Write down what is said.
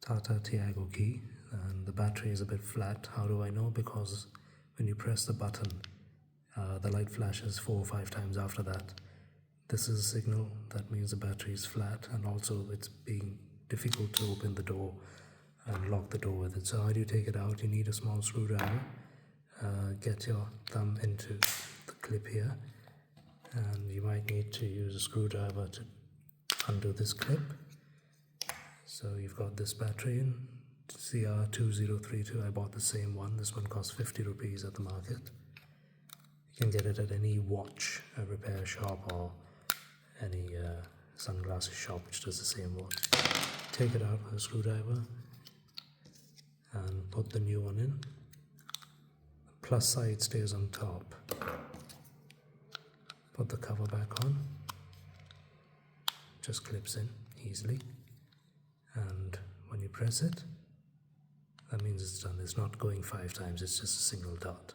Tata Tiago key, and the battery is a bit flat. How do I know? Because when you press the button, the light flashes 4 or 5 times after that. This is a signal that means the battery is flat, and also it's being difficult to open the door and lock the door with it. So how do you take it out? You need a small screwdriver. Get your thumb into the clip here, and you might need to use a screwdriver to undo this clip. So you've got this battery in CR-2032. I bought the same one. This one costs 50 rupees at the market. You can get it at any watch repair shop or any sunglasses shop which does the same work. Take it out with a screwdriver and put the new one in. The plus side stays on top. Put the cover back on. Just clips in easily. And when you press it, that means it's done. It's not going 5 times, it's just a single dot.